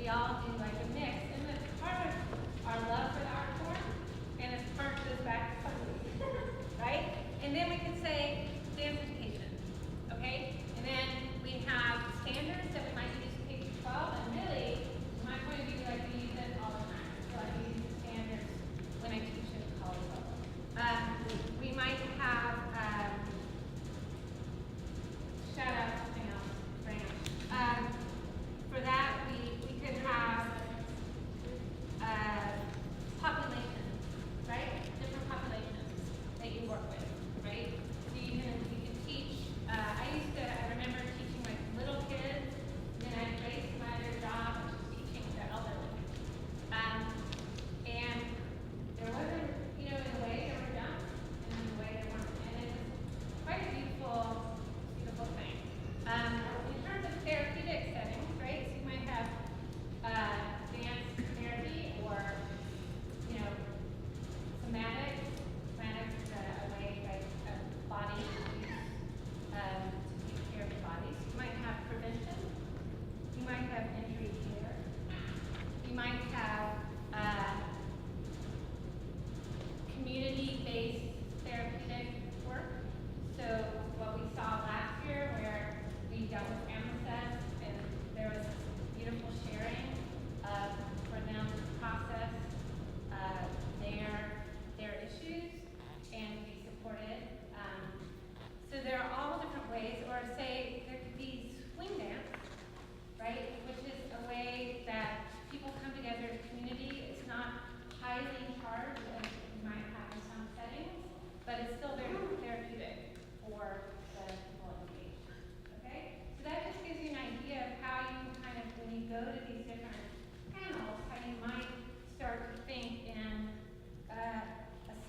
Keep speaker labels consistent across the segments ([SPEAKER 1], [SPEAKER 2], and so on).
[SPEAKER 1] we all do like a mix, and it's part of our love for the art form, and it's part goes back to something, right? And then we can say dance education, okay? And then we have standards that we might use K through 12, and really, from my point of view, like we use it all the time. So I use the standards when I teach at the college level. We might have shout out something else, branch. For that, we could have populations, right? Different populations that you work with, right? So you can teach. I remember teaching like little kids, and then I placed my other job, which was teaching the elderly. And there wasn't, in a way they were young, and in a way they weren't. And it was quite a beautiful thing. In terms of therapeutic settings, right? So you might have dance therapy or, somatics. Somatics is a way like of body use to take care of the body. So you might have prevention. You might have injury care. You might have community-based therapeutic work. So what we saw last year where we dealt with AMSES, and there was beautiful sharing for them to process their issues and be supported. So there are all different ways, or say there could be swing dance, right, which is a way that people come together as a community. It's not highly charged as you might have in some settings, but it's still very therapeutic for the people engaged. Okay? So that just gives you an idea of how you can kind of, when you go to these different panels, how you might start to think in a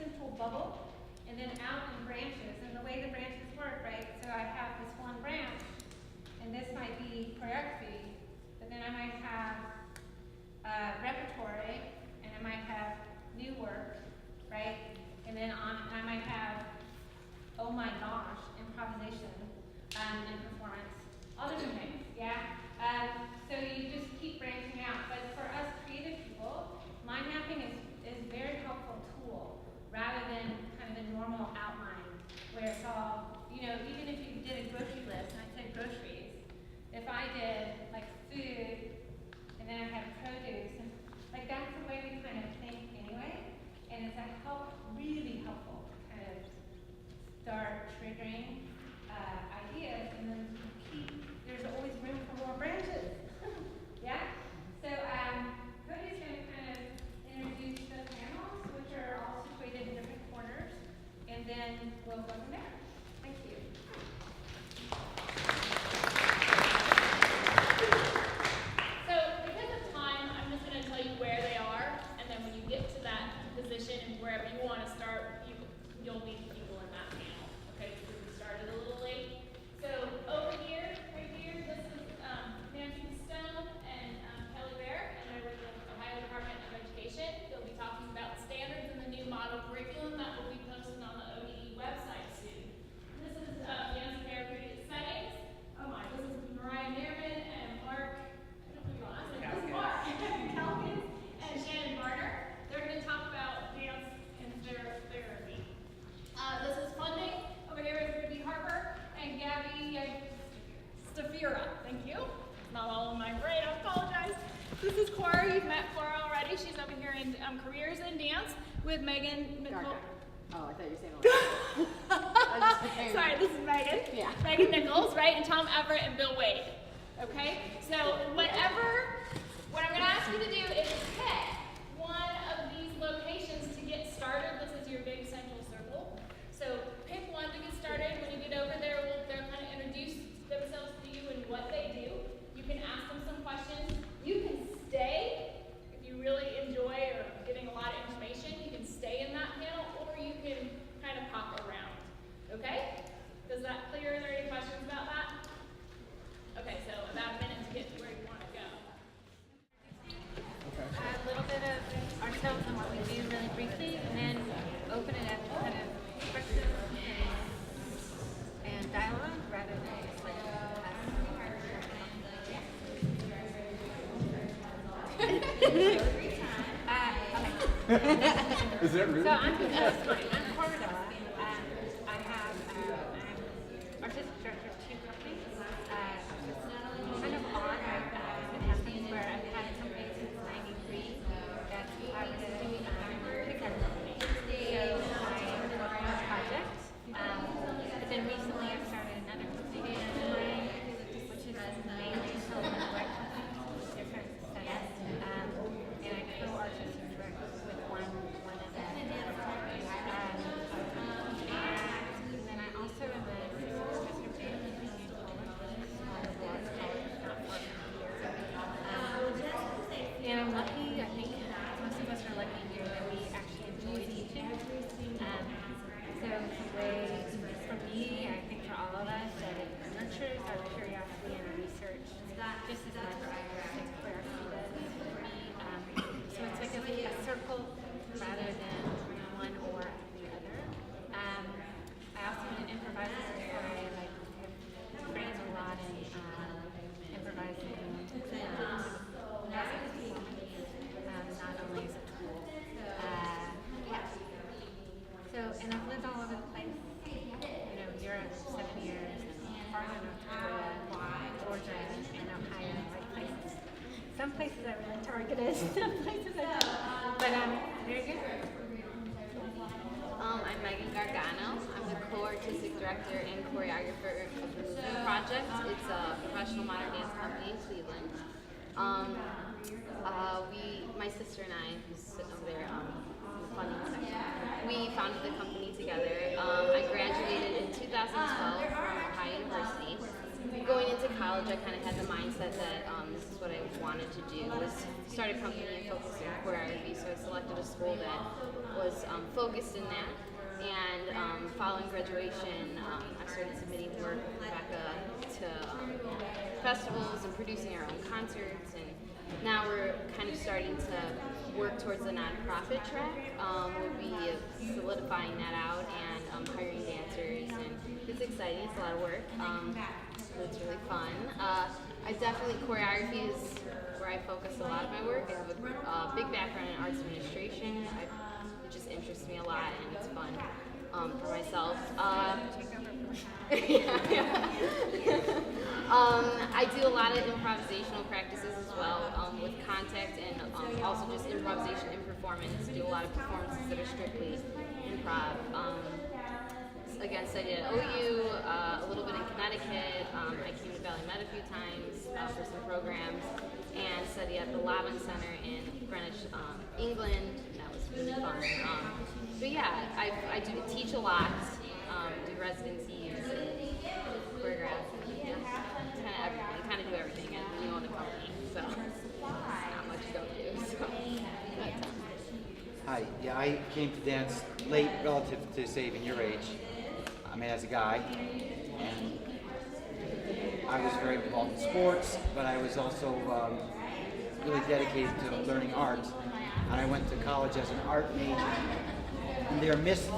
[SPEAKER 1] central bubble and then out in branches. And the way the branches work, right? So I have this one branch, and this might be choreography, but then I might have repertory, and I might have new work, right? And then I might have, oh my gosh, improvisation and performance, all different things, yeah? So you just keep branching out. But for us creative people, mind mapping is a very helpful tool rather than kind of a normal outline where it's all, even if you did a grocery list, and I said groceries, if I did like food, and then I had produce, and like that's the way we kind of think anyway, and it's really helpful to kind of start triggering ideas, and then there's always room for more branches. Yeah? So Cody's going to kind of introduce the panels, which are all situated in different corners, and then we'll go from there. Thank you.
[SPEAKER 2] So because of time, I'm just going to tell you where they are, and then when you get to that position and wherever you want to start, you'll meet the people in that panel. Okay, because we started a little late. So over here, right here, this is Nancy Stone and Kelly Bear, and they're with the Ohio Department of Education. They'll be talking about standards and the new model curriculum that will be posted on the ODE website soon. This is dance therapeutic settings. Oh my, this is Mariah Mehrman and Mark. I don't know your last name. This is Mark Calkins and Shannon Barner. They're going to talk about dance and therapy. This is funding. Over here is Ruby Harper and Gabby Stafira. Thank you. It's not all in my brain. I apologize. This is Cora. You've met Cora already. She's over here in careers in dance with Megan Nicole.
[SPEAKER 3] Oh, I thought you were saying
[SPEAKER 2] Sorry, this is Megan.
[SPEAKER 3] Yeah.
[SPEAKER 2] Megan Nichols, right? And Tom Everett and Bill Wade. Okay? So what I'm going to ask you to do is pick one of these locations to get started. This is your big central circle. So pick one to get started. When you get over there, they'll kind of introduce themselves to you and what they do. You can ask them some questions. You can stay if you really enjoy or getting a lot of information. You can stay in that panel, or you can kind of pop around. Okay? Does that clear? Are there any questions about that? Okay, so about a minute to get to where you want to go.
[SPEAKER 1] Okay.
[SPEAKER 4] Is that rude?
[SPEAKER 1] So I'm Cordova. I have I'm artistic director of two companies. It's kind of odd. I've been happening where I've had a company since '93. That's collaborative pickup company. So I am working on a project. But then recently I started another company, which is mainly children's work, different settings. And I co-artistic direct with one of them. And then I also am a assistant professor of dance in College, not for years. And I'm lucky, I think most of us are lucky here that we actually enjoy teaching. So it's a way, for me, I think for all of us, that it nurtures our curiosity and our research, just as much as choreography does for me. So it's like a circle rather than one or the other. I also am an improviser, so I like trained a lot in improvising as a performance, not only as a tool. Yeah. So, and I've lived all over the place. You know, Europe 7 years, and farther North Dakota, Georgia, and Ohio, like places. Some places I really targeted, some places I don't. But very good.
[SPEAKER 3] I'm Megan Gargano. I'm the co-artistic director and choreographer of the Movement Project. It's a professional modern dance company in Cleveland. My sister and I, who's sitting over there in the funding section, we founded the company together. I graduated in 2012 from Ohio University. Going into college, I kind of had the mindset that this is what I wanted to do, was start a company and focus on choreography. So I selected a school that was focused in that. And following graduation, I started submitting work with Rebecca to festivals and producing our own concerts. And now we're kind of starting to work towards the nonprofit track. We'll be solidifying that out and hiring dancers. And it's exciting. It's a lot of work. But it's really fun. Choreography is where I focus a lot of my work. I have a big background in arts administration. It just interests me a lot, and it's fun for myself. I do a lot of improvisational practices as well with contact and also just improvisation in performance. Do a lot of performances that are strictly improv. Again, studied at OU, a little bit in Connecticut. I came to Valley Med a few times for some programs, and studied at the Lavin Center in Greenwich, England. That was really fun. But yeah, I do teach a lot, do residencies, and choreograph. Yeah, kind of everything. Kind of do everything, and you own a company, so not much you don't do. So.
[SPEAKER 5] Hi, yeah, I came to dance late relative to saving your age. I mean, as a guy, and I was very involved in sports, but I was also really dedicated to learning art. And I went to college as an art major, and there missed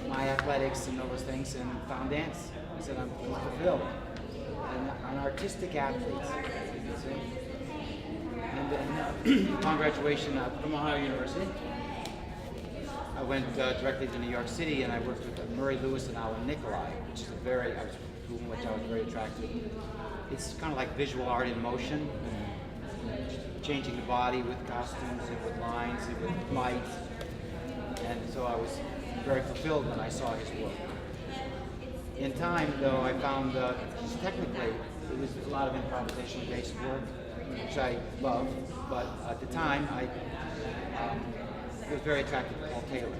[SPEAKER 5] my athletics and all those things, and found dance. I said, I'm fulfilled. And an artistic athlete. And then upon graduation from Ohio University, I went directly to New York City, and I worked with Murray Lewis and Alan Nicolai, which is which I was very attracted to. It's kind of like visual art in motion, changing the body with costumes and with lines and with might. And so I was very fulfilled when I saw his work. In time, though, I found technically it was a lot of improvisation-based work, which I love, but at the time I was very attracted to Paul Taylor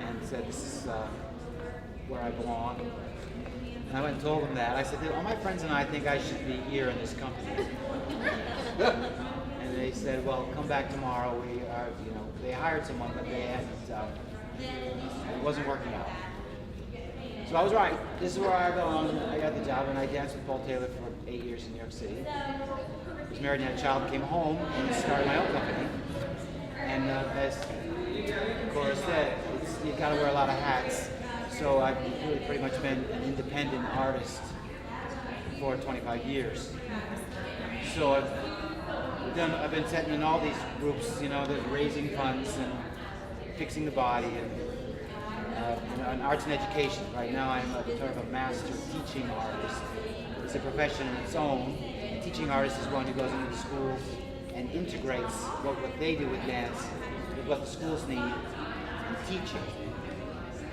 [SPEAKER 5] and said, this is where I belong. And I went and told him that. I said, all my friends and I think I should be here in this company. And they said, well, come back tomorrow. They hired someone, but they hadn't, it wasn't working out. So I was right. This is where I belong. I got the job, and I danced with Paul Taylor for 8 years in New York City. I was married and had a child, came home, and started my own company. And as Cora said, you've got to wear a lot of hats. So I've really pretty much been an independent artist for 25 years. So I've I've been sitting in all these groups, you know, that raising funds and fixing the body and arts and education. Right now I'm a sort of a master teaching artist. It's a profession in its own. A teaching artist is one who goes into the schools and integrates what they do with dance with what the schools need in teaching.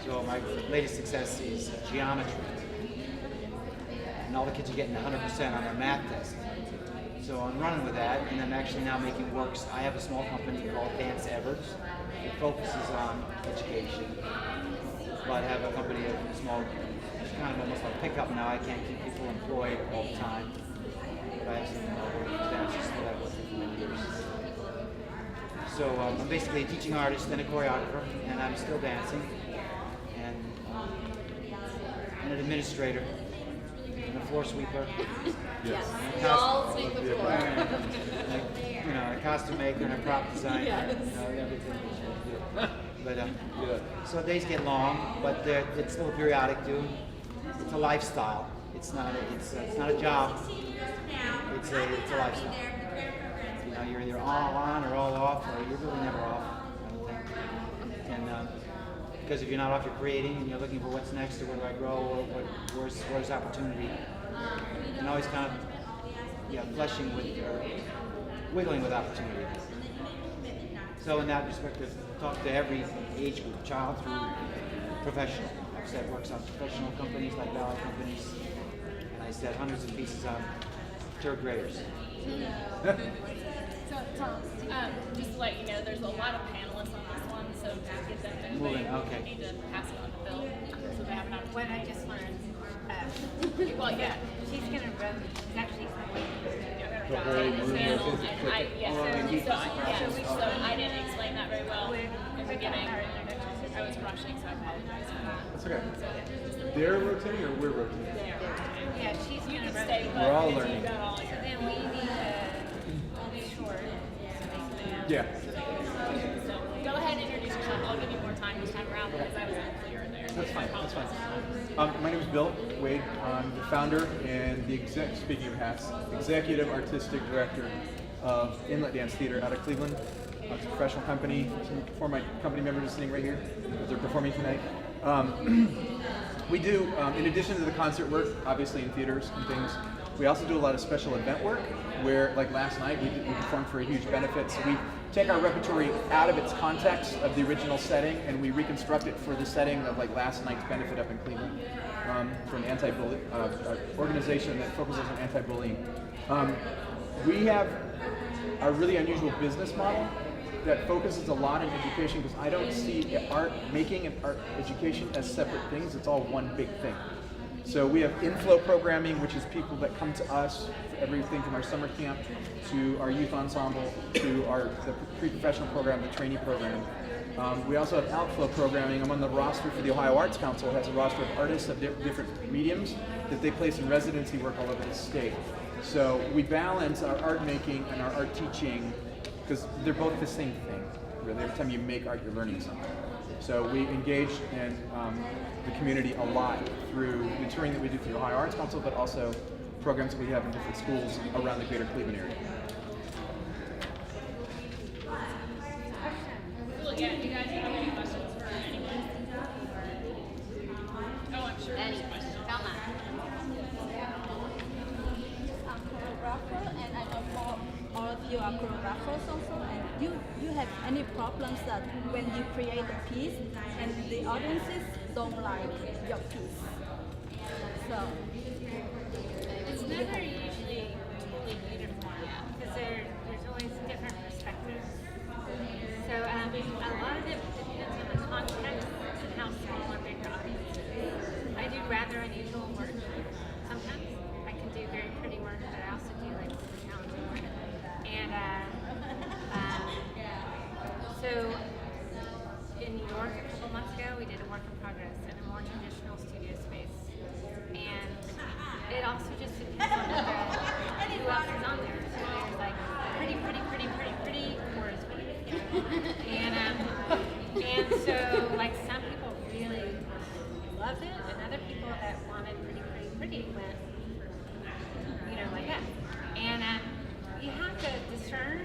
[SPEAKER 5] So my latest success is geometry. And all the kids are getting 100% on their math test. So I'm running with that, and I'm actually now making works. I have a small company called Dance Evers. It focuses on education. But I have a company of small, it's kind of almost like pickup now. I can't keep people employed all the time. But I have some dancers that I've worked with for many years. So I'm basically a teaching artist and a choreographer, and I'm still dancing. And an administrator, and a floor sweeper.
[SPEAKER 3] Yes. We all sweep the floor.
[SPEAKER 5] You know, a costume maker and a prop designer.
[SPEAKER 3] Yes.
[SPEAKER 5] You know, everything. But so days get long, but it's still periodic too. It's a lifestyle. It's not a job. It's a lifestyle. You know, you're either all on or all off, or you're really never off, I don't think. And because if you're not off, you're creating, and you're looking for what's next, or where do I grow, or where's opportunity. And always kind of fleshing with, or wiggling with opportunity. So in that perspective, talk to every age group, child through professional. I've said works on professional companies like ballet companies, and I said hundreds of pieces on third graders.
[SPEAKER 2] Just to let you know, there's a lot of panelists on this one, so to get them moving,
[SPEAKER 5] Okay.
[SPEAKER 2] you need to pass it on to Bill, so they have an opportunity.
[SPEAKER 4] What I just learned,
[SPEAKER 2] Well, yeah.
[SPEAKER 4] she's gonna run, she's actually
[SPEAKER 2] So I didn't explain that very well in the beginning. I was rushing, so I apologize for that.
[SPEAKER 6] That's okay. They're rotating or we're rotating?
[SPEAKER 4] yeah, she's
[SPEAKER 2] You
[SPEAKER 4] gonna
[SPEAKER 2] can
[SPEAKER 4] run.
[SPEAKER 2] stay put
[SPEAKER 5] We're all
[SPEAKER 2] because
[SPEAKER 5] learning.
[SPEAKER 2] you got all your.
[SPEAKER 4] Then we need to be short, so they can.
[SPEAKER 6] Yeah.
[SPEAKER 2] So go ahead and introduce yourself. I'll give you more time this time around because I was unclear there.
[SPEAKER 6] That's fine. That's fine. My name is Bill Wade. I'm the founder and the speaking of hats, executive artistic director of Inlet Dance Theater out of Cleveland. It's a professional company. Four of my company members are sitting right here. They're performing tonight. We do, in addition to the concert work, obviously in theaters and things, we also do a lot of special event work where, like last night, we performed for a huge benefit. So we take our repertory out of its context of the original setting and we reconstruct it for the setting of like last night's benefit up in Cleveland from anti-bully, an organization that focuses on anti-bullying. We have a really unusual business model that focuses a lot on education because I don't see art making and art education as separate things. It's all one big thing. So we have inflow programming, which is people that come to us for everything from our summer camp to our youth ensemble to the pre-professional program, the trainee program. We also have outflow programming. I'm on the roster for the Ohio Arts Council. It has a roster of artists of different mediums that they place in residency work all over the state. So we balance our art making and our art teaching because they're both the same thing. Really, every time you make art, you're learning something. So we engage in the community a lot through the touring that we do through the Ohio Arts Council, but also programs that we have in different schools around the greater Cleveland area.
[SPEAKER 2] Cool, yeah, you guys have any questions for anyone? Oh, I'm sure there's questions.
[SPEAKER 3] Come on.
[SPEAKER 7] I'm choreographer and I know all of you are choreographers also, and you have any problems that when you create a piece and the audiences don't like your piece? So
[SPEAKER 4] It's never usually totally uniform because there's always different perspectives. So a lot of it depends on the context and how small or big the audience is. I do rather unusual work. Sometimes I can do very pretty work, but I also do like super challenging work. And so in New York a couple months ago, we did a work in progress in a more traditional studio space. And it also just depends on who else is on there. So there's like pretty, or is pretty. And so like some people really loved it, and other people that wanted pretty went, like that. And you have to discern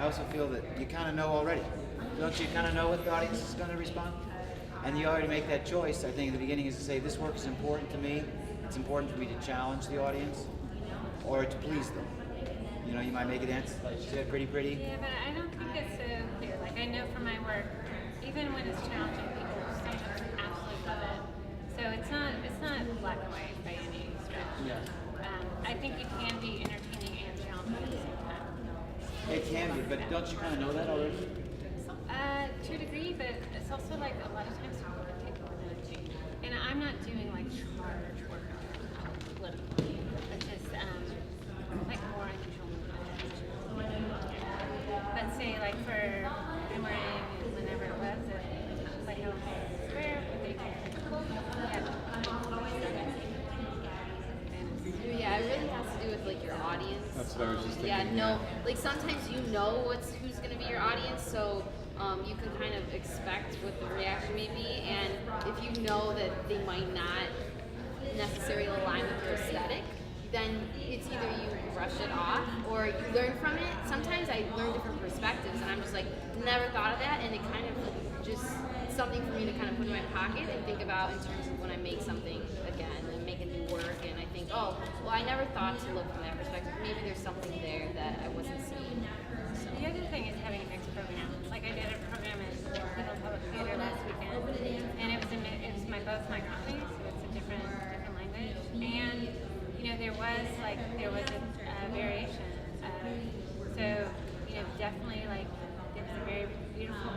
[SPEAKER 5] also feel that you kind of know already. Don't you kind of know what the audience is going to respond? And you already make that choice, I think, at the beginning is to say, this work is important to me. It's important for me to challenge the audience or to please them. You know, you might make a dance, like you said, pretty.
[SPEAKER 4] Yeah, but I don't think it's so clear. Like, I know from my work, even when it's challenging, people sometimes absolutely love it. So it's not black and white by any stretch.
[SPEAKER 5] Yeah.
[SPEAKER 4] I think it can be entertaining and challenging at the same time.
[SPEAKER 5] It can be, but don't you kind of know that already?
[SPEAKER 4] To a degree, but it's also like a lot of times people can take more than a change. And I'm not doing like charge work politically. It's just like more unusual movements. But say like for Boomerang and whenever it was, like how Square, they
[SPEAKER 3] Yeah, it really has to do with like your audience.
[SPEAKER 6] That's what I was just thinking.
[SPEAKER 3] Yeah, no, like sometimes you know who's going to be your audience, so you can kind of expect what the reaction may be, and if you know that they might not necessarily align with your aesthetic, then it's either you brush it off or you learn from it. Sometimes I learn different perspectives, and I'm just like, never thought of that, and it kind of just something for me to kind of put in my pocket and think about in terms of when I make something again and make a new work, and I think, oh, well, I never thought to look from that perspective. Maybe there's something there that I wasn't seeing. So.
[SPEAKER 4] The other thing is having a mixed program. Like I did a program at Cleveland Public Theater last weekend, and it was both my companies, so it's a different language. And there was a variation. So definitely like it was a very beautiful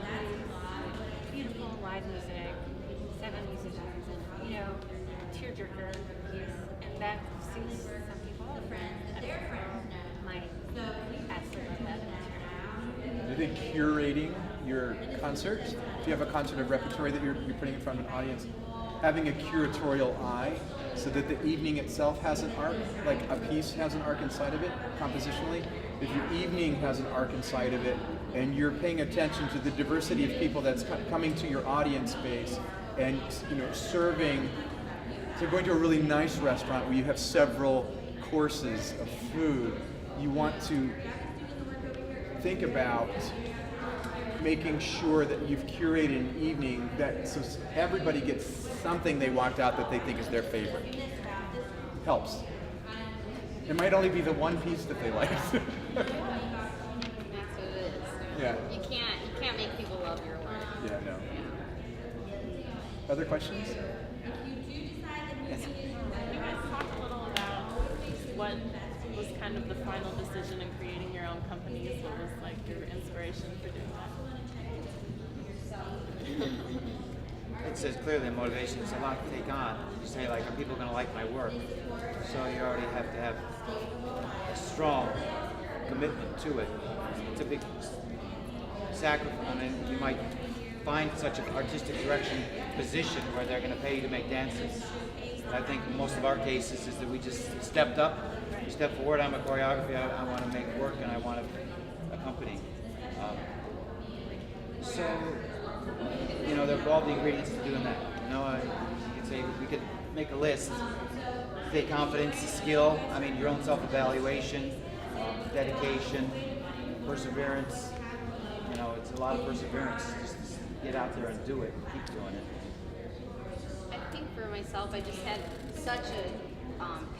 [SPEAKER 4] beautiful live music, 7 musicians, and tearjerker piece, and that suits some people. And other people might absolutely love that.
[SPEAKER 6] Do you think curating your concerts, if you have a concert of repertory that you're putting in front of an audience, having a curatorial eye so that the evening itself has an arc, like a piece has an arc inside of it, compositionally? If your evening has an arc inside of it, and you're paying attention to the diversity of people that's coming to your audience base, and serving, so going to a really nice restaurant where you have several courses of food, you want to think about making sure that you've curated an evening that so everybody gets something they walked out that they think is their favorite. Helps. It might only be the one piece that they liked.
[SPEAKER 3] That's what it is.
[SPEAKER 6] Yeah.
[SPEAKER 3] You can't make people love your work.
[SPEAKER 6] Yeah, no. Other questions?
[SPEAKER 5] Yes.
[SPEAKER 8] You guys talked a little about what was kind of the final decision in creating your own companies. What was like your inspiration for doing that?
[SPEAKER 5] It says clearly motivation. It's a lot to take on. You say like, are people going to like my work? So you already have to have a strong commitment to it. It's a big sacrifice. I mean, you might find such an artistic direction position where they're going to pay you to make dances. And I think most of our cases is that we just stepped up. We stepped forward. I'm a choreography. I want to make work, and I want a company. So, there are all the ingredients to doing that. You could say we could make a list. Take confidence, skill. I mean, your own self-evaluation, dedication, perseverance. It's a lot of perseverance. Just get out there and do it. Keep doing it.
[SPEAKER 3] I think for myself, I just had such a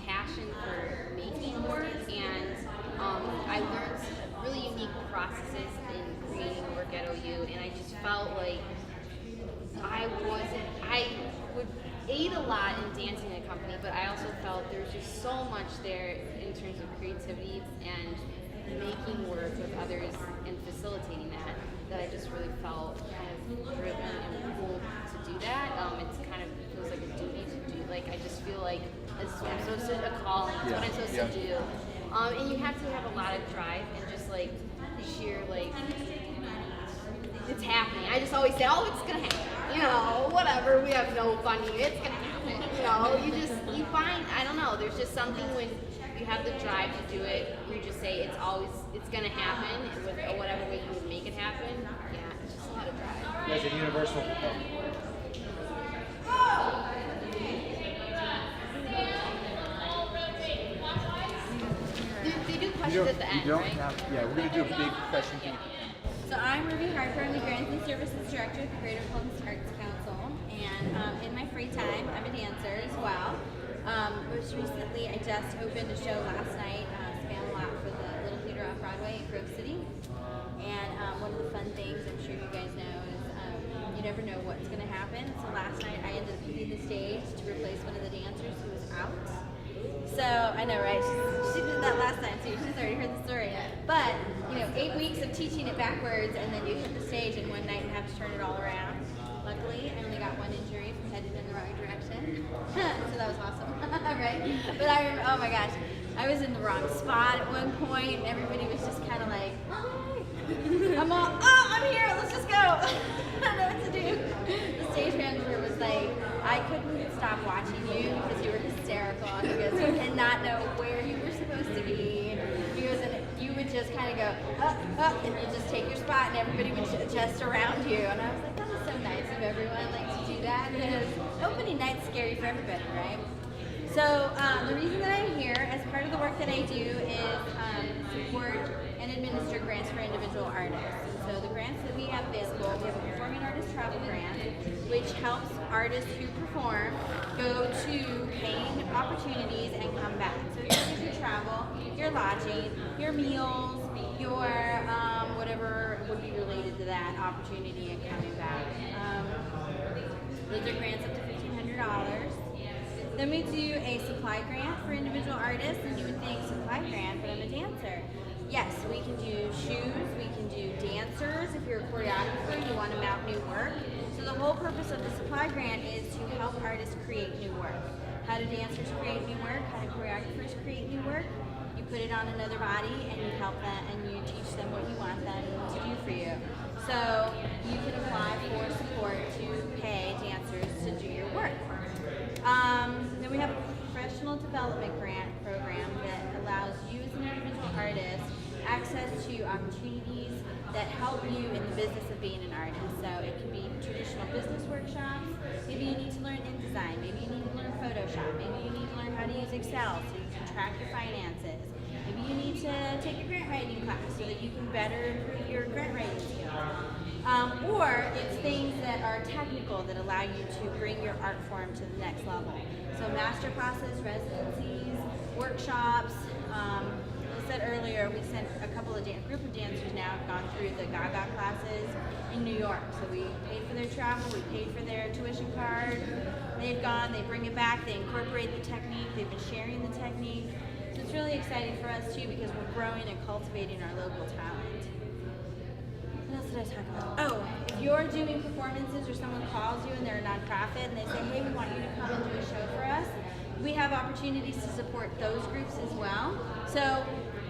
[SPEAKER 3] passion for making work, and I learned really unique processes in creating work at OU, and I just felt like I would aid a lot in dancing in a company, but I also felt there was just so much there in terms of creativity and making work with others and facilitating that I just really felt kind of driven and pulled to do that. It kind of feels like a duty to do. Like, I just feel like this is what I'm supposed to, a calling, it's what I'm supposed to do. And you have to have a lot of drive and just like sheer like, it's happening. I just always say, oh, it's gonna happen. Whatever, we have no funding, it's gonna happen. You find, I don't know, there's just something when you have the drive to do it, you just say it's gonna happen, with whatever way you would make it happen. Yeah, it's just a lot of drive.
[SPEAKER 5] There's a universal.
[SPEAKER 3] They do Questions at the end,
[SPEAKER 6] you don't
[SPEAKER 3] right?
[SPEAKER 6] have, yeah, we're gonna do a big question thing at the end.
[SPEAKER 9] So I'm Ruby Harper. I'm the Grants and Services Director at the Greater Columbus Arts Council. And in my free time, I'm a dancer as well. Most recently, I just opened a show last night, Spamalot, for the Little Theater off Broadway in Grove City. And one of the fun things, I'm sure you guys know, is you never know what's going to happen. So last night, I ended up leaving the stage to replace one of the dancers who was out. So, I know, right? She did that last time too. She's already heard the story. But, 8 weeks of teaching it backwards, and then you hit the stage in one night and have to turn it all around. Luckily, I only got one injury from headed in the wrong direction. So that was awesome, right? But I remember, oh my gosh, I was in the wrong spot at one point, and everybody was just kind of like, I'm all, oh, I'm here, let's just go. I don't know what to do. The stage manager was like, I couldn't stop watching you because you were hysterical. He goes, you did not know where you were supposed to be. He goes, and you would just kind of go, up, and you just take your spot, and everybody would adjust around you. And I was like, that was so nice of everyone to do that, because opening night's scary for everybody, right? So the reason that I'm here, as part of the work that I do, is support and administer grants for individual artists. So the grants that we have available, we have a Performing Artist Travel Grant, which helps artists who perform go to paying opportunities and come back. So it covers your travel, your lodging, your meals, your whatever would be related to that opportunity and coming back. Those are grants up to $1,500. Then we do a supply grant for individual artists, and you would think supply grant, but I'm a dancer. Yes, we can do shoes, we can do dancers. If you're a choreographer, you want to mount new work. So the whole purpose of the supply grant is to help artists create new work. How do dancers create new work? How do choreographers create new work? You put it on another body and you help them and you teach them what you want them to do for you. So you can apply for support to pay dancers to do your work. Then we have a professional development grant program that allows you as an individual artist access to opportunities that help you in the business of being an artist. So it can be traditional business workshops. Maybe you need to learn InDesign. Maybe you need to learn Photoshop. Maybe you need to learn how to use Excel so you can track your finances. Maybe you need to take a grant writing class so that you can better improve your grant writing skills. Or it's things that are technical that allow you to bring your art form to the next level. So master classes, residencies, workshops. I said earlier, we sent a couple of group of dancers now have gone through the Gaga classes in New York. So we paid for their travel, we paid for their tuition card. They've gone, they bring it back, they incorporate the technique, they've been sharing the technique. So it's really exciting for us too because we're growing and cultivating our local talent. What else did I talk about? Oh, if you're doing performances or someone calls you and they're a nonprofit and they say, hey, we want you to come and do a show for us, we have opportunities to support those groups as well. So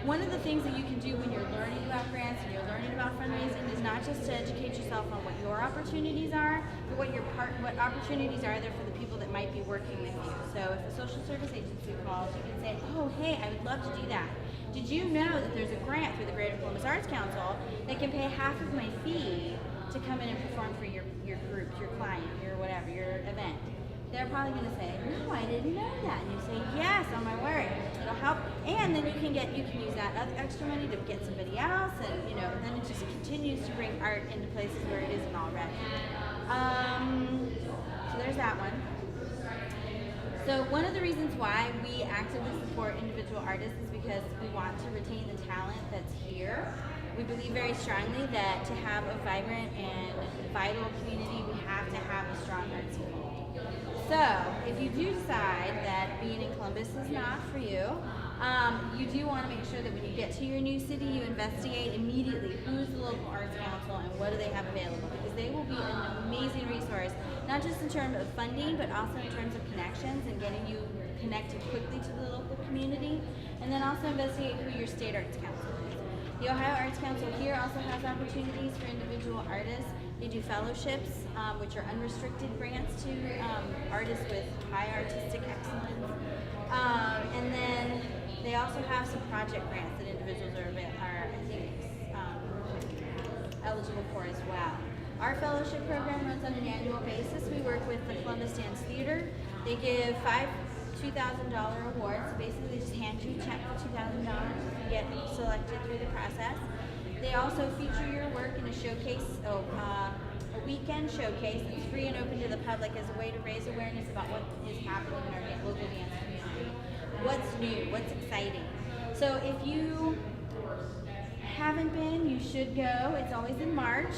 [SPEAKER 9] one of the things that you can do when you're learning about grants and you're learning about fundraising is not just to educate yourself on what your opportunities are, but what opportunities are there for the people that might be working with you. So if a social service agency calls, you can say, oh, hey, I would love to do that. Did you know that there's a grant through the Greater Columbus Arts Council that can pay half of my fee to come in and perform for your group, your client, your whatever, your event? They're probably going to say, no, I didn't know that. And you say, yes, on my word. It'll help. And then you can use that extra money to get somebody else. And, and then it just continues to bring art into places where it isn't already. So there's that one. So one of the reasons why we actively support individual artists is because we want to retain the talent that's here. We believe very strongly that to have a vibrant and vital community, we have to have a strong arts community. So if you do decide that being in Columbus is not for you, you do want to make sure that when you get to your new city, you investigate immediately who's the local arts council and what do they have available, because they will be an amazing resource, not just in terms of funding, but also in terms of connections and getting you connected quickly to the local community, and then also investigate who your state arts council is. The Ohio Arts Council here also has opportunities for individual artists. They do fellowships, which are unrestricted grants to artists with high artistic excellence. And then they also have some project grants that individuals are eligible for as well. Our fellowship program runs on an annual basis. We work with the Columbus Dance Theater. They give $2,000 award. So basically, they just hand you a check for $2,000 to get selected through the process. They also feature your work in a showcase, a weekend showcase that's free and open to the public as a way to raise awareness about what is happening in our local dance community. What's new? What's exciting? So if you haven't been, you should go. It's always in March.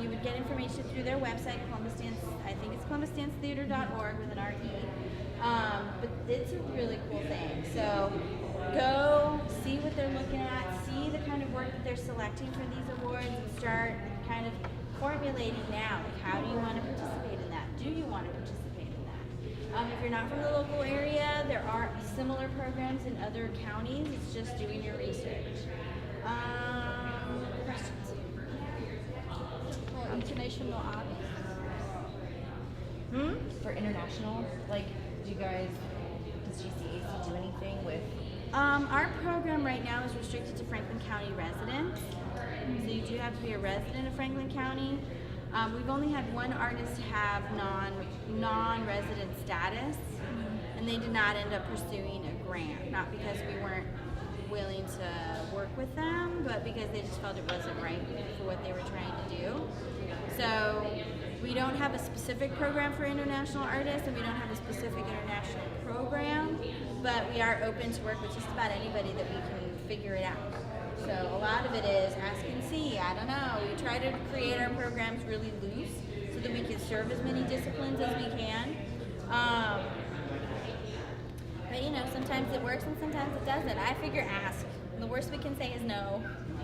[SPEAKER 9] You would get information through their website, Columbus Dance. I think it's columbusdancetheater.org with an RE. But it's a really cool thing. So go see what they're looking at, see the kind of work that they're selecting for these awards, and start kind of formulating now. Like, how do you want to participate in that? Do you want to participate in that? If you're not from the local area, there are similar programs in other counties. It's just doing your research. Questions?
[SPEAKER 7] For international artists.
[SPEAKER 10] For international, like, do you guys, does GCAC do anything with?
[SPEAKER 9] Our program right now is restricted to Franklin County residents. So you do have to be a resident of Franklin County. We've only had one artist have non-resident status, and they did not end up pursuing a grant, not because we weren't willing to work with them, but because they just felt it wasn't right for what they were trying to do. So we don't have a specific program for international artists, and we don't have a specific international program, but we are open to work with just about anybody that we can figure it out. So a lot of it is ask and see. I don't know. We try to create our programs really loose so that we can serve as many disciplines as we can. But you know, sometimes it works and sometimes it doesn't. I figure ask. The worst we can say is no,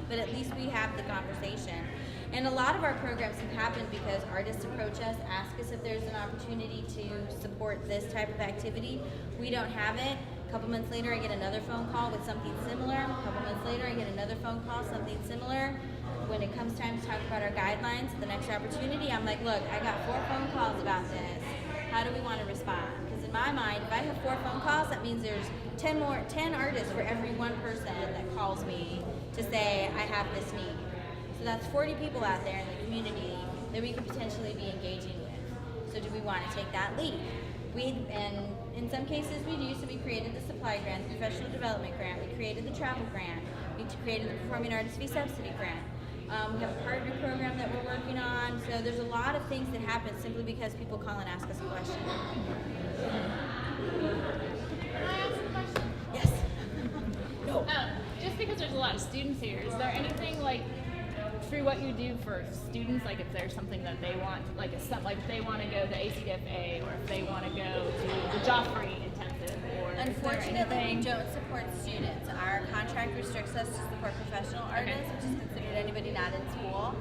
[SPEAKER 9] but at least we have the conversation. And a lot of our programs have happened because artists approach us, ask us if there's an opportunity to support this type of activity. We don't have it. A couple months later, I get another phone call with something similar. A couple months later, I get another phone call, something similar. When it comes time to talk about our guidelines, the next opportunity, I'm like, look, I got 4 phone calls about this. How do we want to respond? Because in my mind, if I have 4 phone calls, that means there's 10 artists for every one person that calls me to say, I have this need. So that's 40 people out there in the community that we could potentially be engaging with. So do we want to take that lead? And in some cases we do, so we created the supply grant, the professional development grant, we created the travel grant, we created the performing artist fee subsidy grant. We have a partner program that we're working on, so there's a lot of things that happen simply because people call and ask us a question.
[SPEAKER 2] Can I ask a question?
[SPEAKER 9] Yes.
[SPEAKER 2] No. Just because there's a lot of students here, is there anything like through what you do for students, like if there's something that they want, like if they want to go to ACDFA, or if they want to go to the Joffrey Intensive, or
[SPEAKER 9] Unfortunately, we don't support students. Our contract restricts us to support professional artists, which is considered anybody not in school.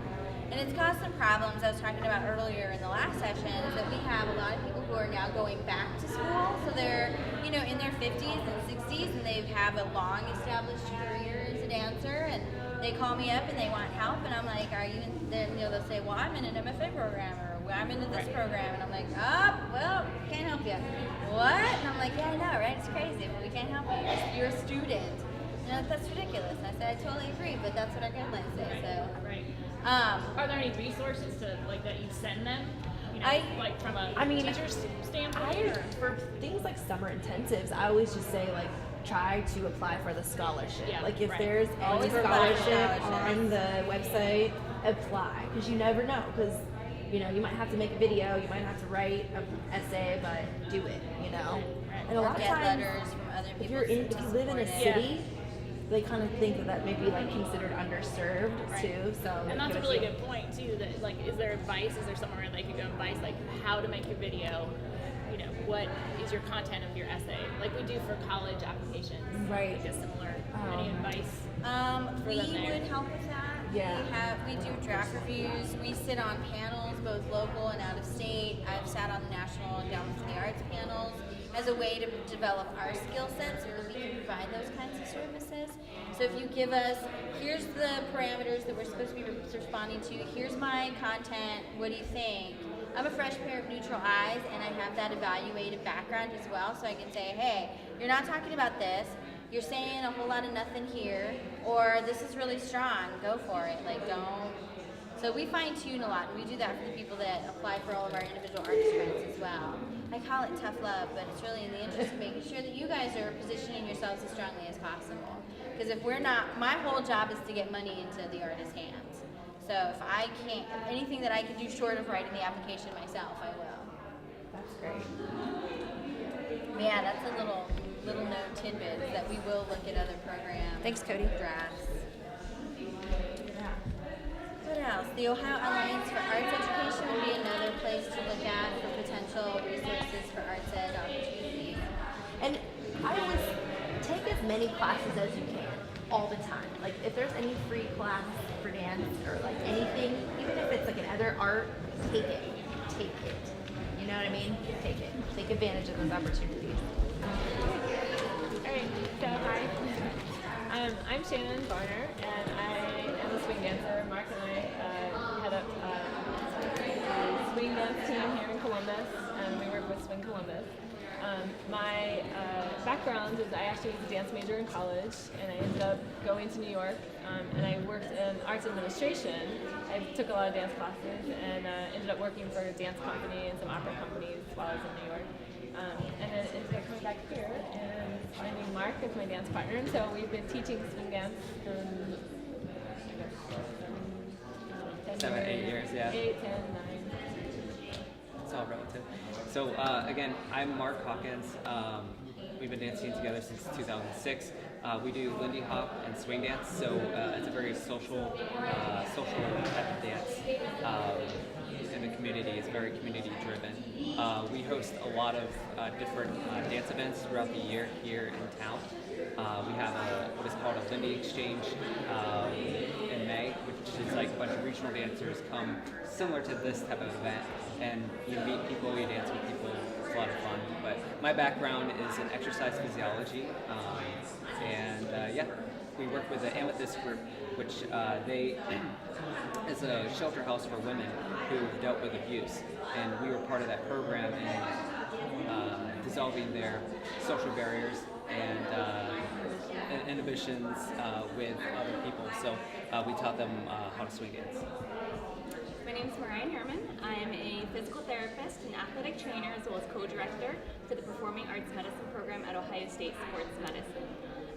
[SPEAKER 9] And it's caused some problems. I was talking about earlier in the last session is that we have a lot of people who are now going back to school. So they're, you know, in their 50s and 60s, and they have a long established career as a dancer, and they call me up and they want help, and I'm like, are you in there? You know, they'll say, well, I'm in an MFA program, or I'm into this program, and I'm like, well, can't help you. What? And I'm like, yeah, I know, right? It's crazy, but we can't help you. You're a student. You know, that's ridiculous. And I said, I totally agree, but that's what our guidelines say. So,
[SPEAKER 2] right. Are there any resources to like that you send them? You know, like from a teacher's standpoint.
[SPEAKER 10] For things like summer intensives, I always just say like, try to apply for the scholarship.
[SPEAKER 2] Yeah,
[SPEAKER 10] like if
[SPEAKER 2] right.
[SPEAKER 10] there's any
[SPEAKER 9] apply for
[SPEAKER 10] scholarship
[SPEAKER 9] scholarships.
[SPEAKER 10] on the website, apply, because you never know. Because you know you might have to make a video, you might have to write an essay, but do it. You know, and a
[SPEAKER 9] or
[SPEAKER 10] lot of
[SPEAKER 9] get
[SPEAKER 10] times,
[SPEAKER 9] letters from other people.
[SPEAKER 10] if you live in a city, they kind of think that may be like considered underserved too. So
[SPEAKER 2] And that's
[SPEAKER 10] give
[SPEAKER 2] a
[SPEAKER 10] it
[SPEAKER 2] really
[SPEAKER 10] to-
[SPEAKER 2] good point too. That like, is there advice? Is there somewhere they could go advice like how to make your video? You know, what is your content of your essay? Like we do for college applications.
[SPEAKER 10] Right.
[SPEAKER 2] Like a similar. Any advice?
[SPEAKER 9] We
[SPEAKER 2] them there.
[SPEAKER 9] would help with that.
[SPEAKER 10] Yeah.
[SPEAKER 9] We do draft reviews. We sit on panels, both local and out of state. I've sat on the National Endowment for the Arts panels as a way to develop our skill set so that we can provide those kinds of services. So if you give us, here's the parameters that we're supposed to be responding to, here's my content, what do you think? I'm a fresh pair of neutral eyes, and I have that evaluative background as well, so I can say, hey, you're not talking about this, you're saying a whole lot of nothing here, or this is really strong, go for it, like don't. So we fine tune a lot, and we do that for the people that apply for all of our individual artist grants as well. I call it tough love, but it's really in the interest of making sure that you guys are positioning yourselves as strongly as possible. Because if we're not, my whole job is to get money into the artist's hands. So if I can't, anything that I can do short of writing the application myself, I will.
[SPEAKER 10] That's great.
[SPEAKER 9] Yeah, that's a little note tidbit that we will look at other programs.
[SPEAKER 10] Thanks, Cody.
[SPEAKER 9] Drafts. What else? The Ohio Alliance for Arts Education would be another place to look at for potential resources for arts ed opportunities.
[SPEAKER 10] And I always take as many classes as you can, all the time. Like if there's any free class for dance or like anything, even if it's like another art, take it. Take it. You know what I mean? Take it. Take advantage of those opportunities.
[SPEAKER 11] Alright, so hi. I'm Shannon Varner, and I am a swing dancer. Mark and I head up the swing dance team here in Columbus, and we work with Swing Columbus. My background is I actually was a dance major in college, and I ended up going to New York, and I worked in arts administration. I took a lot of dance classes, and ended up working for a dance company and some opera companies while I was in New York. And then ended up coming back here and finding Mark as my dance partner, and so we've been teaching swing dance for
[SPEAKER 12] 8 years, yeah.
[SPEAKER 11] 8, 10, 9.
[SPEAKER 12] It's all relative. So again, I'm Mark Hawkins. We've been dancing together since 2006. We do Lindy Hop and swing dance, so it's a very social type of dance. In the community, it's very community driven. We host a lot of different dance events throughout the year here in town. We have what is called a Lindy Exchange in May, which is like a bunch of regional dancers come similar to this type of event, and you meet people, you dance with people. It's a lot of fun. But my background is in exercise physiology, and yeah, we work with the Amethyst Group, which they is a shelter house for women who dealt with abuse, and we were part of that program in dissolving their social barriers and inhibitions with other people. So we taught them how to swing dance.
[SPEAKER 13] My name is Mariah Herman. I am a physical therapist and athletic trainer as well as co-director for the Performing Arts Medicine program at Ohio State Sports Medicine.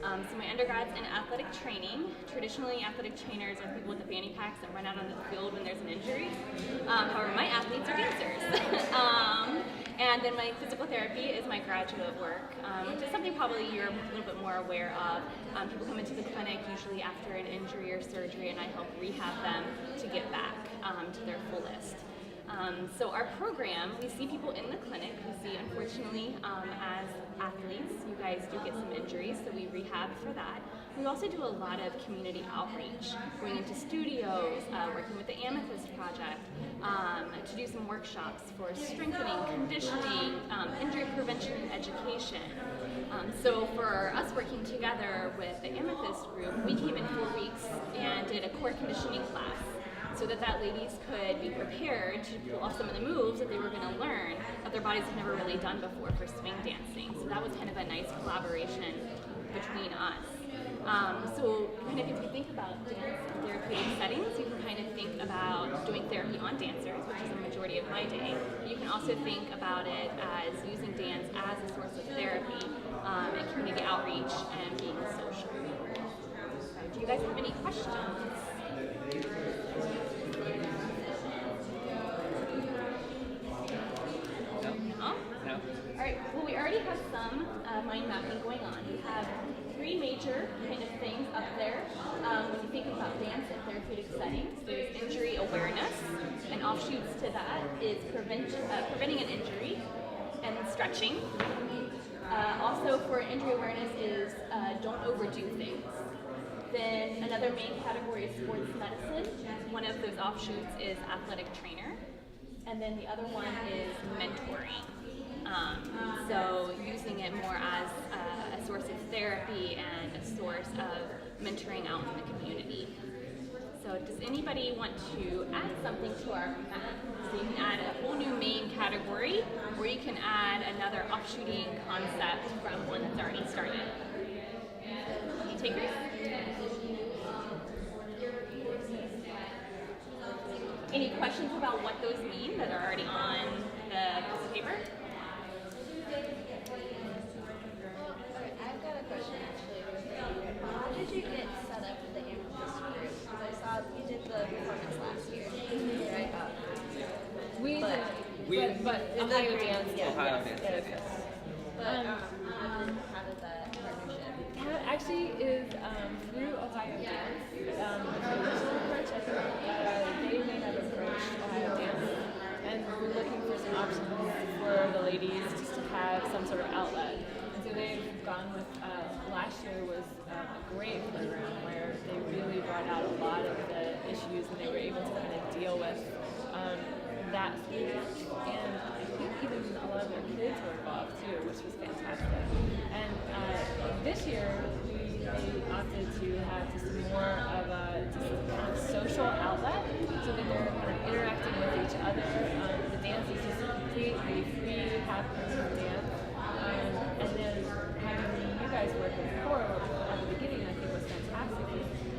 [SPEAKER 13] So my undergrad's in athletic training. Traditionally, athletic trainers are people with the fanny packs that run out on the field when there's an injury. However, my athletes are dancers. And then my physical therapy is my graduate work, which is something probably you're a little bit more aware of. People come into the clinic usually after an injury or surgery, and I help rehab them to get back to their fullest. So our program, we see people in the clinic. We see, unfortunately, as athletes, you guys do get some injuries, so we rehab for that. We also do a lot of community outreach, going into studios, working with the Amethyst Project, to do some workshops for strengthening, conditioning, injury prevention, and education. So for us working together with the Amethyst Group, we came in 4 weeks and did a core conditioning class, so that ladies could be prepared to pull off some of the moves that they were going to learn that their bodies have never really done before for swing dancing. So that was kind of a nice collaboration between us. So kind of if you think about dance in therapeutic settings, you can kind of think about doing therapy on dancers, which is the majority of my day. But you can also think about it as using dance as a source of therapy and community outreach and being social. Do you guys have any questions?
[SPEAKER 12] No?
[SPEAKER 13] All right, well, we already have some mind mapping going on. We have 3 major kind of things up there. When you think about dance in therapeutic settings, there's injury awareness, and offshoots to that is preventing an injury and stretching. Also for injury awareness is don't overdo things. Then another main category is sports medicine. One of those offshoots is athletic trainer. And then the other one is mentoring. So using it more as a source of therapy and a source of mentoring out in the community. So does anybody want to add something to our map? So you can add a whole new main category, or you can add another offshooting concept from one that's already started. Any takers? Any questions about what those mean that are already on the piece of paper?
[SPEAKER 9] the performance last year, right?
[SPEAKER 11] We
[SPEAKER 9] But-
[SPEAKER 11] did, but Ohio Dance.
[SPEAKER 9] Yeah.
[SPEAKER 12] Ohio Dance,
[SPEAKER 11] yes.
[SPEAKER 12] yes.
[SPEAKER 9] But how did that partnership?
[SPEAKER 11] That actually is through Ohio Dance. The original approach, I think they may have approached Ohio Dance, and we're looking for some options for the ladies just to have some sort of outlet. And so they've gone with, last year was a great program where they really brought out a lot of the issues and they were able to kind of deal with that through dance. And I think even a lot of their kids were involved too, which was fantastic. And this year we opted to have just more of a just kind of social outlet so that they're kind of interacting with each other. The dance is just completely free, happy dance. And then having you guys work with Core at the beginning, I think was fantastic.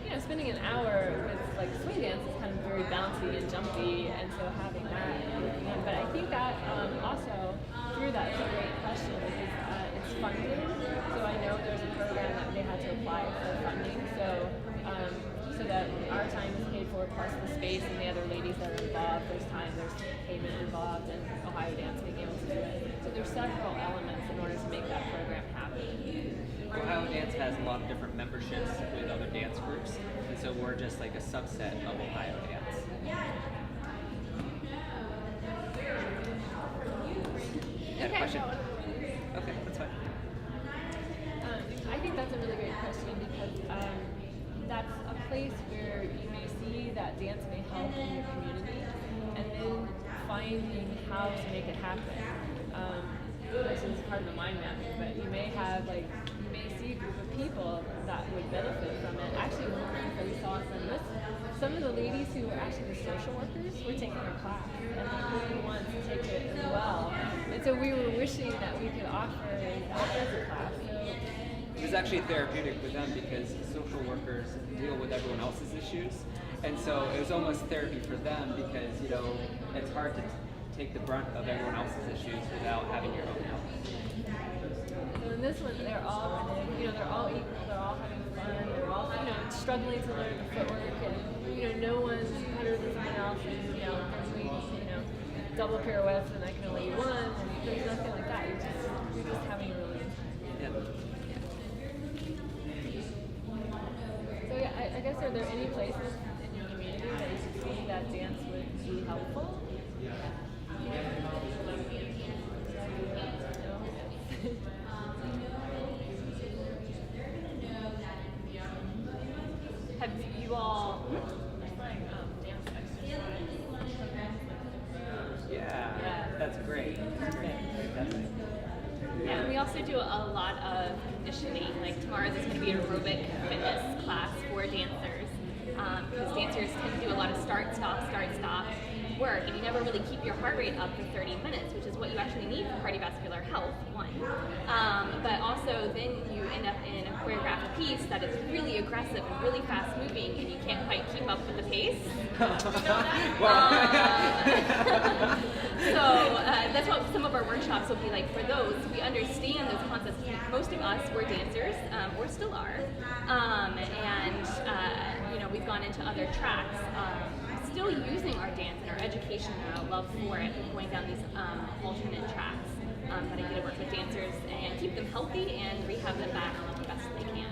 [SPEAKER 11] You know, spending an hour with like swing dance is kind of very bouncy and jumpy, and so having that. But I think that also through that is a great question because it's funded. So I know there's a program that they had to apply for funding. So that our time is paid for plus the space and the other ladies that are involved. There's time, there's payment involved, and Ohio Dance being able to do it. So there's several elements in order to make that program happen.
[SPEAKER 12] Ohio Dance has a lot of different memberships with other dance groups, and so we're just like a subset of Ohio Dance. You had a question? Okay, that's fine.
[SPEAKER 11] I think that's a really great question because that's a place where you may see that dance may help in your community, and then finding how to make it happen. This is part of the mind mapping, but you may have you may see a group of people that would benefit from it. Actually, one of the things that we saw some of the ladies who were actually the social workers were taking our class, and they really wanted to take it as well. And so we were wishing that we could offer that as a class.
[SPEAKER 12] It was actually therapeutic for them because social workers deal with everyone else's issues, and so it was almost therapy for them because it's hard to take the brunt of everyone else's issues without having your own help.
[SPEAKER 11] So in this one, they're all they're all equal, they're all having fun, they're all struggling to learn the footwork, and no one's better than someone else, and double pirouettes and I can only do one, and there's nothing like that. You're just having a really good time.
[SPEAKER 12] Yeah.
[SPEAKER 11] So yeah, I guess are there any places in your community that you could see that dance would be helpful?
[SPEAKER 2] Have you all?
[SPEAKER 12] Yeah, that's great. Definitely.
[SPEAKER 2] Yeah, and we also do a lot of conditioning. Like tomorrow there's going to be an aerobic fitness class for dancers because dancers tend to do a lot of start, stop work, and you never really keep your heart rate up for 30 minutes, which is what you actually need for cardiovascular health, one. But also then you end up in a choreographed piece that is really aggressive and really fast moving, and you can't quite keep up with the pace. So that's what some of our workshops will be like for those. We understand those concepts. Most of us were dancers, or still are, and we've gone into other tracks, still using our dance and our education and our love for it, going down these alternate tracks. But I get to work with dancers and keep them healthy and rehab them back the best they can.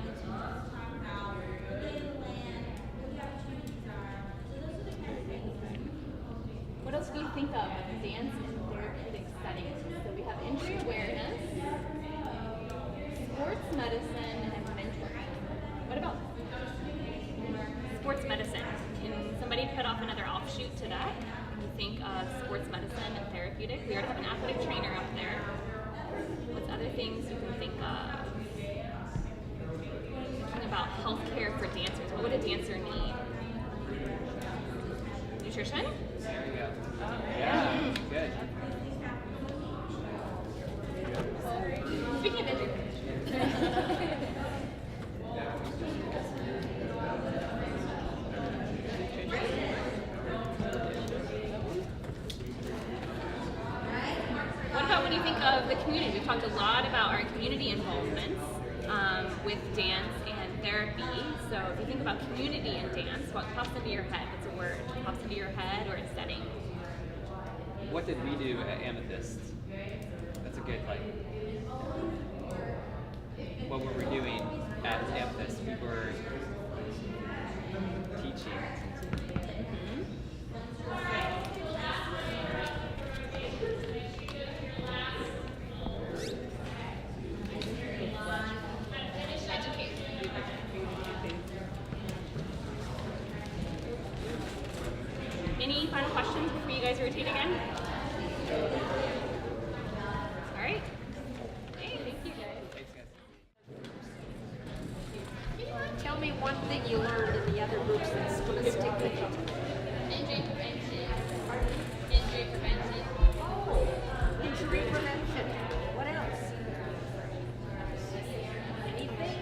[SPEAKER 2] What else do you think of dance in therapeutic settings? So we have injury awareness, sports medicine, and mentoring. What about sports medicine? Can somebody put off another offshoot to that? When you think of sports medicine and therapeutic, we already have an athletic trainer up there. What's other things you can think of? Thinking about healthcare for dancers. What would a dancer need? Nutrition?
[SPEAKER 12] There we go. Yeah, good.
[SPEAKER 2] Speaking of injury. What about when you think of the community? We've talked a lot about our community involvements with dance and therapy. So if you think about community and dance, what pops into your head? What's a
[SPEAKER 13] word pops into your head or it's setting.
[SPEAKER 12] What did we do at Amethyst? That's a good, like, what were we doing at Amethyst? We were teaching.
[SPEAKER 13] Any final questions before you guys rotate again? All right. Hey, thank you guys.
[SPEAKER 14] Tell me one thing you learned in the other groups that's going to stick with you.
[SPEAKER 3] Injury prevention. Injury prevention.
[SPEAKER 14] Oh, injury prevention. What else? Anything?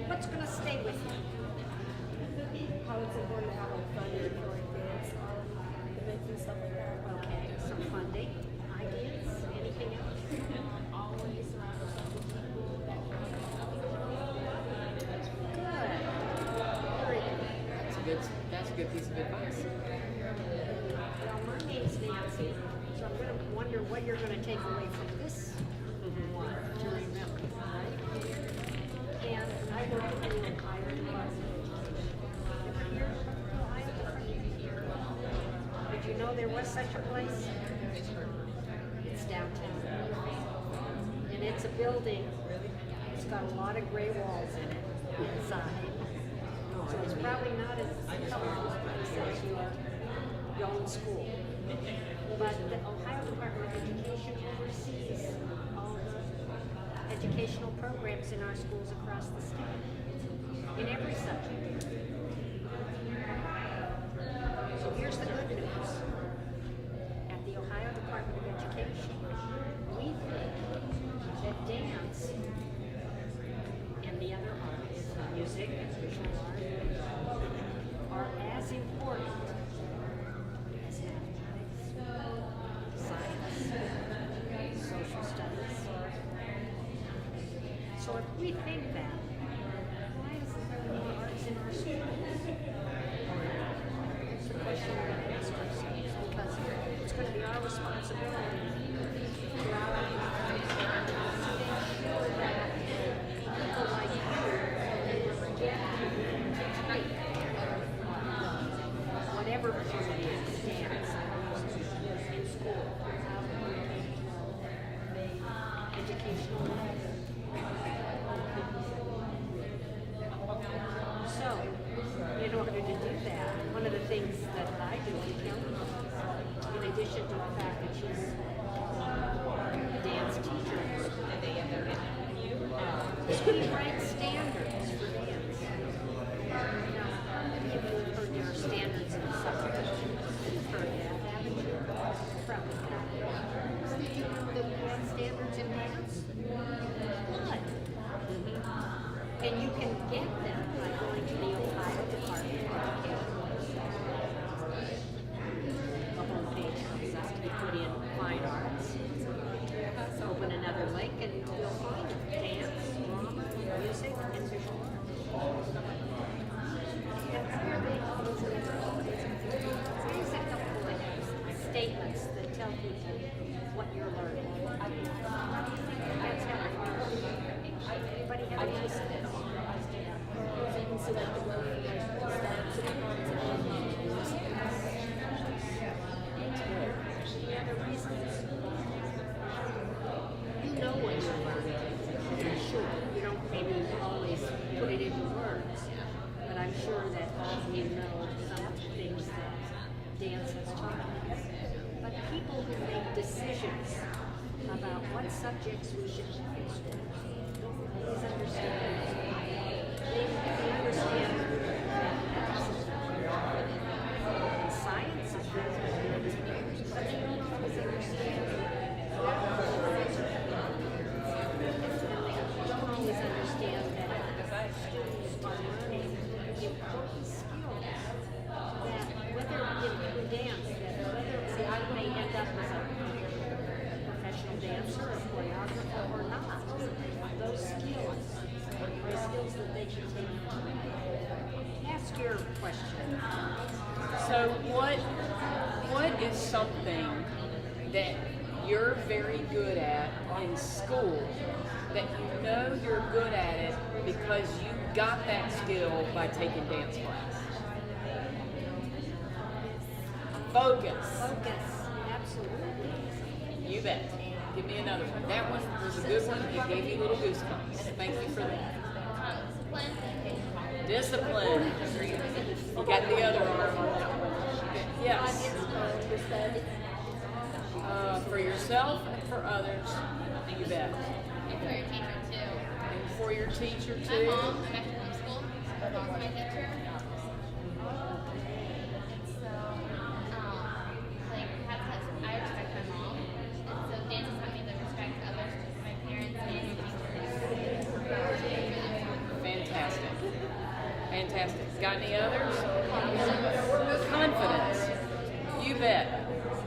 [SPEAKER 14] What's going to stay with you?
[SPEAKER 15] How it's important to have like funding for like dance events and stuff like that.
[SPEAKER 14] Okay, some funding, ideas, anything else?
[SPEAKER 2] Always surround yourself with people that can help you.
[SPEAKER 14] Good. Very good.
[SPEAKER 16] That's a good piece of advice.
[SPEAKER 14] Well, my name's Nancy, so I'm going to wonder what you're going to take away from this one to remember, right? And I work in the Ohio Department. Did you know there was such a place? It's downtown. And it's a building. It's got a lot of gray walls in it inside. So it's probably not as colorful a place as your own school. But the Ohio Department of Education oversees all the educational programs in our schools across the state, in every subject. So here's the good news. At the Ohio Department of Education, we think that dance and the other arts, music and visual art, are as important as mathematics, science, social studies. So if we think that, why isn't there more arts in our schools? It's the question we're going to ask ourselves, because it's going to be our responsibility to make sure that people like you get whatever it is, dance, in school, educational. So, in order to do that, one of the things that I do with Kelly, in addition to the fact that she's a dance teacher, is we write standards for dance. Now, you've heard there are standards in subject. You've heard that, haven't you? Probably not. Did you know that we have standards in dance? Good. And you can get them by going to the Ohio Department of Education. The homepage comes up to be put in fine arts. Open another link and you'll find it. Dance, drama, music, and visual arts. And where they all those there's a couple of statements that tell people what you're learning. That's helpful. Anybody have any use of it?
[SPEAKER 15] So like the growth of like stats and
[SPEAKER 14] Any other reasons? You know what you're learning. I'm sure. You don't maybe always put it into words, but I'm sure that you know some of the things that dance has taught us. But people who make decisions about what subjects we should have in school, please understand. They understand mathematics and science is good, but they don't always understand. They don't always understand that students are learning important skills that whether in dance, that whether see, I may end up as a professional dancer, a choreographer, or not. Those skills are skills that they can take. Ask your question.
[SPEAKER 16] So what is something that you're very good at in school that you know you're good at it because you got that skill by taking dance class? Focus.
[SPEAKER 14] Focus, absolutely.
[SPEAKER 16] You bet. Give me another one. That one was a good one. It gave me little goosebumps. Thank you for that. Discipline. You got the other arm on that one. Yes. For yourself and for others, you bet.
[SPEAKER 3] And for your teacher too.
[SPEAKER 16] And for your teacher too.
[SPEAKER 3] My mom, I'm actually homeschooled. My mom's my teacher. I respect my mom, and so dance has taught me to respect others, my parents and teachers.
[SPEAKER 16] Fantastic. Fantastic. Got any others? Confidence. You bet.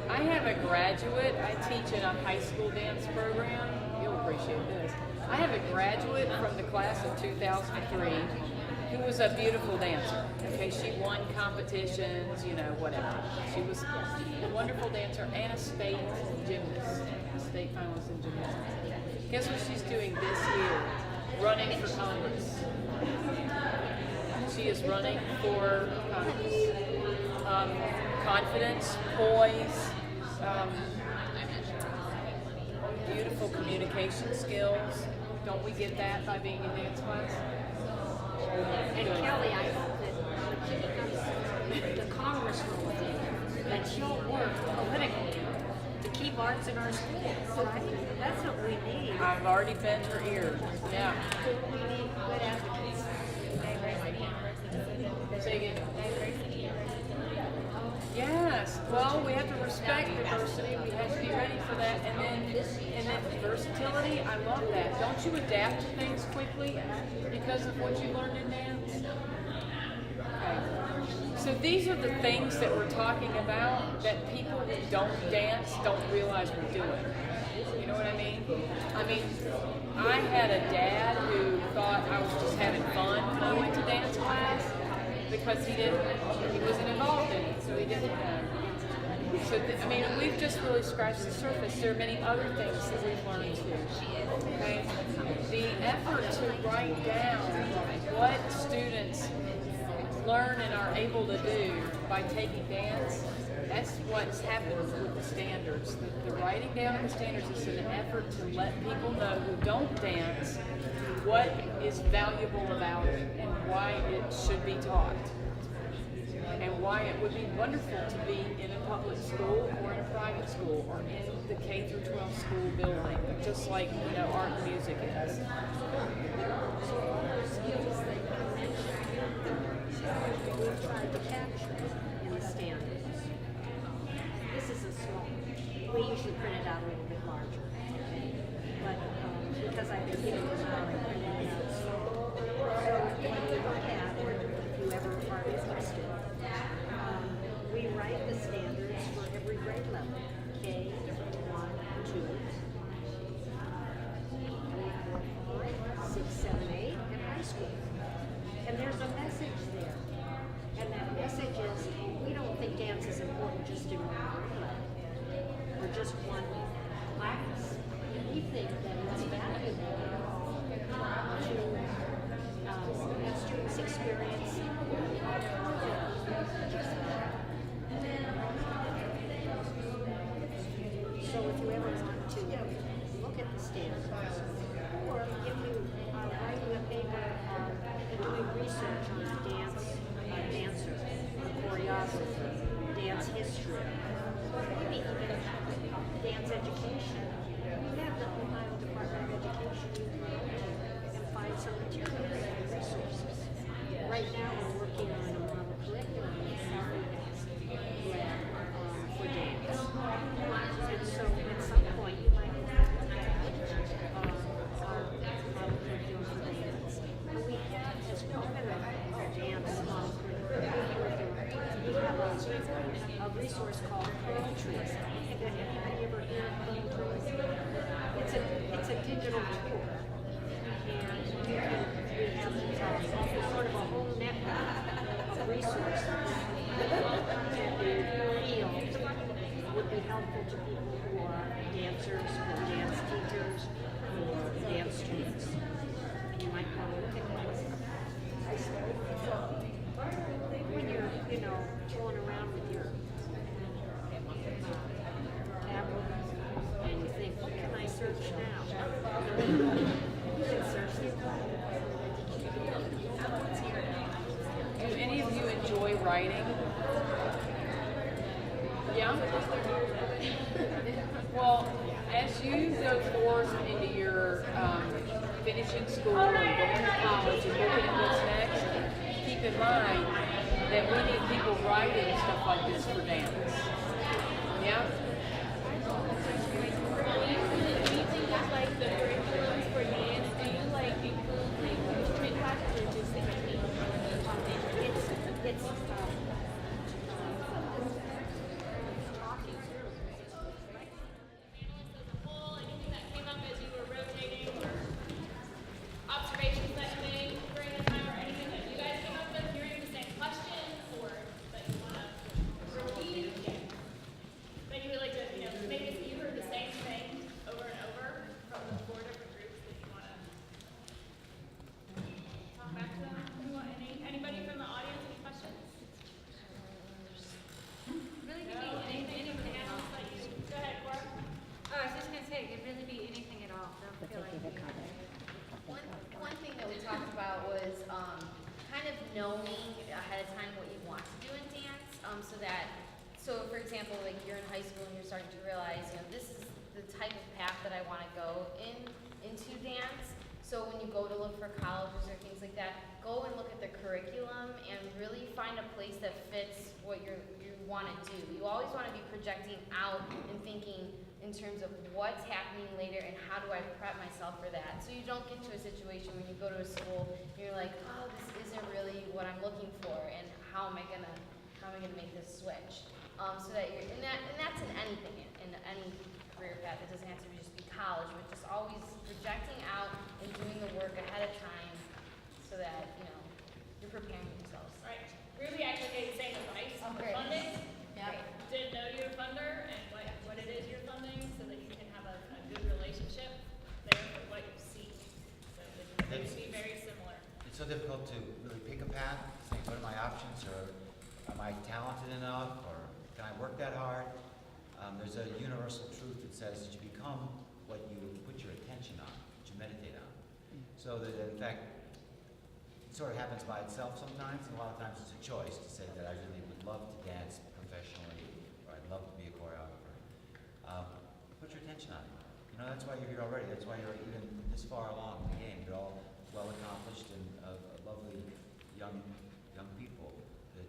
[SPEAKER 16] I have a graduate. I teach in a high school dance program. You'll appreciate this. I have a graduate from the class of 2003 who was a beautiful dancer. Okay, she won competitions, you know, whatever. She was a wonderful dancer and a state gymnast, state finalist in gymnastics. Guess what she's doing this year? Running for Congress. She is running for Congress. Confidence, poise, beautiful communication skills. Don't we get that by being in dance class?
[SPEAKER 14] And Kelly, I hope that when she becomes the congresswoman, that she'll work politically to keep arts in our schools, right? That's what we need.
[SPEAKER 16] I've already bent her ear. Yeah.
[SPEAKER 14] We need good advocates.
[SPEAKER 16] Say again. Yes. Well, we have to respect diversity. We have to be ready for that. And then versatility. I love that. Don't you adapt to things quickly because of what you learned in dance? Okay. So these are the things that we're talking about that people who don't dance don't realize we're doing. You know what I mean? I mean, I had a dad who thought I was just having fun when I went to dance class because he wasn't involved in it, so he didn't know. So, I mean, we've just really scratched the surface. There are many other things that we've learned too. Okay? The effort to write down what students learn and are able to do by taking dance, that's what's happened with the standards. The writing down of the standards is an effort to let people know who don't dance what is valuable about it and why it should be taught. And why it would be wonderful to be in a public school or in a private school or in the K through 12 school building, just like, you know, art and music is.
[SPEAKER 14] We've tried to capture in the standards. This is a small, we usually print it out a little bit larger. But because I've been given this one, I print it out small. So if you look at it, if you ever are interested, we write the standards for every grade level. K, 1, 2, 3, 4, 5, 6, 7, 8, and high school. And there's a message there. And that message is, we don't think dance is important just in one grade or just one class. We think that it's valuable to have students experience so if you ever want to look at the standards, or if you are writing a paper and doing research on dancer, choreography, dance history, maybe even dance education, you have the Ohio Department of Education and find some materials and resources. Right now we're working on a model curriculum for dance. And so at some point you might want to look at our model curriculum for dance. And we have, as part of our dance model curriculum, we have a resource called Pearl Trees. Have anybody ever heard of Pearl Trees? It's a digital tool. And we have sort of a whole network of resources.
[SPEAKER 16] Do any of you enjoy writing? Yeah? Well, as you go forth into your finishing school and going to college and looking at what's next, keep in mind that we need people writing stuff like this for dance. Yeah?
[SPEAKER 2] Like the curriculums for dance, do you like include like instrument classes or just like
[SPEAKER 10] It's
[SPEAKER 2] anything that came up as you were rotating or observations that you made during the time or anything that you guys came up with hearing the same question or that you want to repeat? That you would like to, maybe if you heard the same thing over and over from the 4 different groups that you want to talk back to them? Anybody from the audience, any questions?
[SPEAKER 4] Really could
[SPEAKER 2] No,
[SPEAKER 4] be anything else.
[SPEAKER 2] that you, go ahead, Cora.
[SPEAKER 4] Oh, I was just gonna say, it could really be anything at all. Don't feel like.
[SPEAKER 3] One thing that we talked about was kind of knowing ahead of time what you want to do in dance, so for example, like you're in high school and you're starting to realize, this is the type of path that I want to go into dance. So when you go to look for colleges or things like that, go and look at the curriculum and really find a place that fits what you want to do. You always want to be projecting out and thinking in terms of what's happening later and how do I prep myself for that. So you don't get to a situation when you go to a school and you're like, oh, this isn't really what I'm looking for, and how am I gonna make this switch? So that you're, and that's in anything, in any career path. It doesn't have to just be college, but just always projecting out and doing the work ahead of time so that, you're preparing yourselves.
[SPEAKER 2] Right. Ruby actually gave the same advice on
[SPEAKER 3] great.
[SPEAKER 2] funding.
[SPEAKER 3] Yeah.
[SPEAKER 2] Did know your funder and what it is you're funding so that you can have a good relationship there for what you seek. So it would be very similar.
[SPEAKER 5] It's so difficult to really pick a path, say, what are my options, or am I talented enough, or can I work that hard? There's a universal truth that says that you become what you put your attention on, what you meditate on. So that, in fact, it sort of happens by itself sometimes, and a lot of times it's a choice to say that I really would love to dance professionally, or I'd love to be a choreographer. Put your attention on it. That's why you're here already. That's why you're even this far along in the game. You're all well accomplished and lovely young people that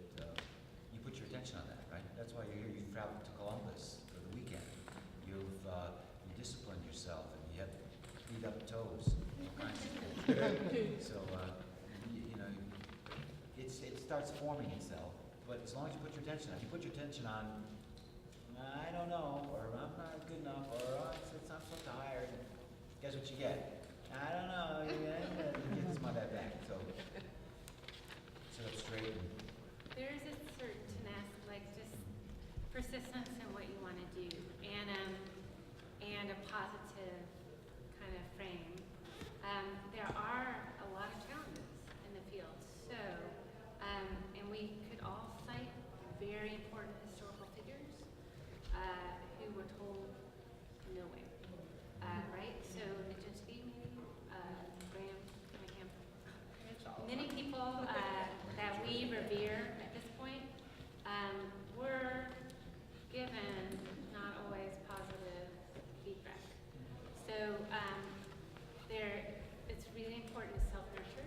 [SPEAKER 5] you put your attention on that, right? That's why you're here. You've traveled to Columbus for the weekend. You disciplined yourself, and you have beat up toes. All kinds of things. So it starts forming itself. But as long as you put your attention on, if you put your attention on, I don't know, or I'm not good enough, or I'm so tired. Guess what you get? I don't know. You get this my bad back. So sit up straight.
[SPEAKER 4] There is a certain tenacity, like just persistence in what you want to do, and a positive kind of frame. There are a lot of challenges in the field, so and we could all cite very important historical figures who were told no way, right? So it just be maybe Graham Cunningham. Many people that we revere at this point were given not always positive feedback. So it's really important to self-nurture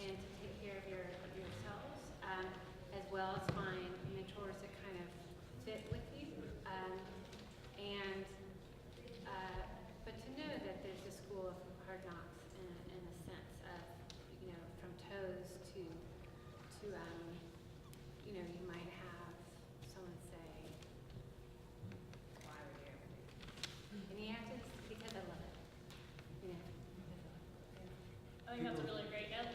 [SPEAKER 4] and to take care of yourselves, as well as find mentors that kind of fit with you, but to know that there's a school of hard knocks in a sense of, from toes to you might have someone say, why are we here? And you have to, because I love it.
[SPEAKER 2] I think that's a really great note.